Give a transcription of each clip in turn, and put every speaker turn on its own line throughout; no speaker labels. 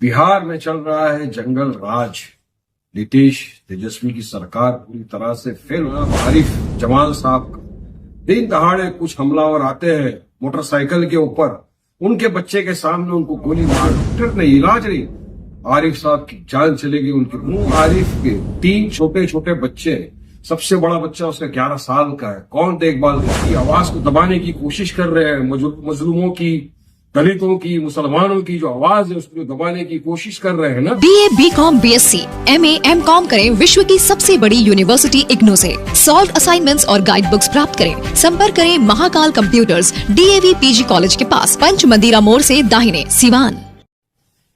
बिहार में चल रहा है जंगल राज। नीतीश तेजस्वी की सरकार पूरी तरह से फेल हुआ। आरिफ जमाल साहब का दिन दहाड़े कुछ हमलावर आते हैं मोटरसाइकिल के ऊपर, उनके बच्चे के सामने उनको गोली मार, डॉक्टर ने इलाज नहीं, आरिफ साहब की जान चलेगी उनकी। मुंह आरिफ के 3 छोटे छोटे बच्चे, सबसे बड़ा बच्चा उसका 11 साल का है। कौन देखभाल करती? आवाज को दबाने की कोशिश कर रहे हैं, मजलूमों की, दलितों की, मुसलमानों की जो आवाज है उसको दबाने की कोशिश कर रहे हैं ना।
BA, BCom, BSc, MA, MCom करें विश्व की सबसे बड़ी यूनिवर्सिटी इग्नू से। सॉल्व असाइनमेंट्स और गाइड बुक्स प्राप्त करें। संपर्क करें Mahakal computers, DAV PG college के पास, पंच मंदिरा मोड़ से दाहिने, सिवान।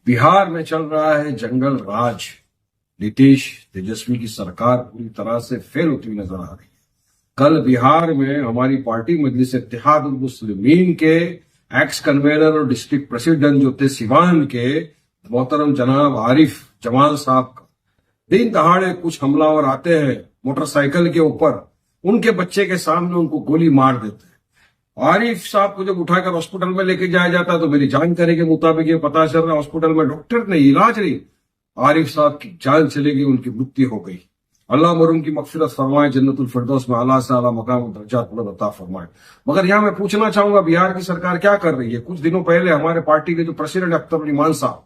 बिहार में चल रहा है जंगल राज। नीतीश तेजस्वी की सरकार पूरी तरह से फेल होती हुई नजर आ रही है। कल बिहार में हमारी पार्टी मजलिस इत्तेहाद उल मुस्लिमीन के एक्स कन्वीनर और डिस्ट्रिक्ट प्रेसिडेंट जो थे सिवान के मोहतरम जनाब आरिफ जमाल साहब का दिन दहाड़े कुछ हमलावर आते हैं मोटरसाइकिल के ऊपर, उनके बच्चे के सामने उनको गोली मार देते हैं। आरिफ साहब को जब उठाकर हॉस्पिटल में लेके जाया जाता तो मेरी जानकारी के मुताबिक ये पता चल रहा है हॉस्पिटल में डॉक्टर ने इलाज नहीं, आरिफ साहब की जान चलेगी, उनकी मृत्यु हो गई। अल्लाह मरूम की मगफिरत फरमाए, जन्नतुल फिरदौस में आला से आला मकाम दर्जात बुलंद अता फरमाए। मगर यहाँ मैं पूछना चाहूंगा बिहार की सरकार क्या कर रही है? कुछ दिनों पहले हमारे पार्टी के जो प्रेसिडेंट अख्तर उल ईमान साहब,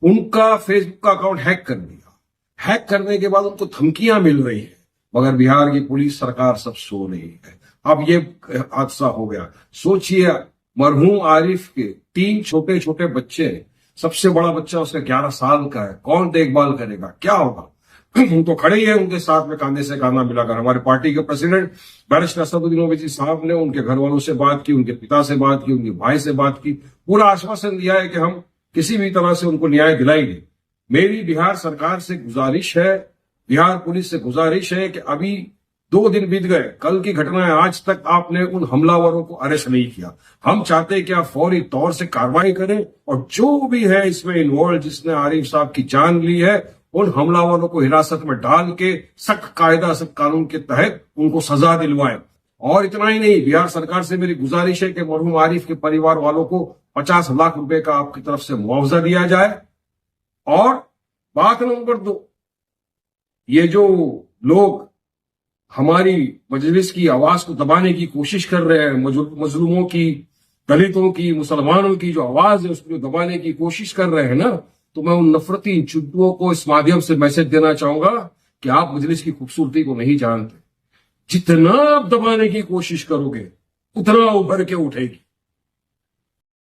उनका फेसबुक का अकाउंट हैक कर दिया। हैक करने के बाद उनको धमकियां मिल रही है, मगर बिहार की पुलिस सरकार सब सो रही है। अब ये हादसा हो गया। सोचिए, मरहूम आरिफ के 3 छोटे छोटे बच्चे, सबसे बड़ा बच्चा उसका 11 साल का है। कौन देखभाल करेगा? क्या होगा? हम तो खड़े ही है उनके साथ में, कांधे से कांधा मिलाकर। हमारे पार्टी के प्रेसिडेंट बैरिस्टर असदुद्दीन ओवैसी साहब ने उनके घर वालों से बात की, उनके पिता से बात की, उनके भाई से बात की, पूरा आश्वासन दिया है कि हम किसी भी तरह से उनको न्याय दिलाएंगे। मेरी बिहार सरकार से गुजारिश है, बिहार पुलिस से गुजारिश है कि अभी 2 दिन बीत गए, कल की घटना है, आज तक आपने उन हमलावरों को अरेस्ट नहीं किया। हम चाहते हैं कि आप फौरी तौर से कार्रवाई करें और जो भी है इसमें इन्वॉल्व, जिसने आरिफ साहब की जान ली है, उन हमलावरों को हिरासत में डाल के सख्त कायदा सख्त कानून के तहत उनको सजा दिलवाएं। और इतना ही नहीं, बिहार सरकार से मेरी गुजारिश है कि मरहूम आरिफ के परिवार वालों को 50 लाख रुपए का आपकी तरफ से मुआवजा दिया जाए। और बात नंबर 2, ये जो लोग हमारी मजलिस की आवाज को दबाने की कोशिश कर रहे हैं, मजलूमों की, दलितों की, मुसलमानों की जो आवाज है उसको दबाने की कोशिश कर रहे हैं ना, तो मैं उन नफरती चुट्टुओं को इस माध्यम से मैसेज देना चाहूंगा कि आप मजलिस की खूबसूरती को नहीं जानते। जितना आप दबाने की कोशिश करोगे उतना उभर के उठेगी।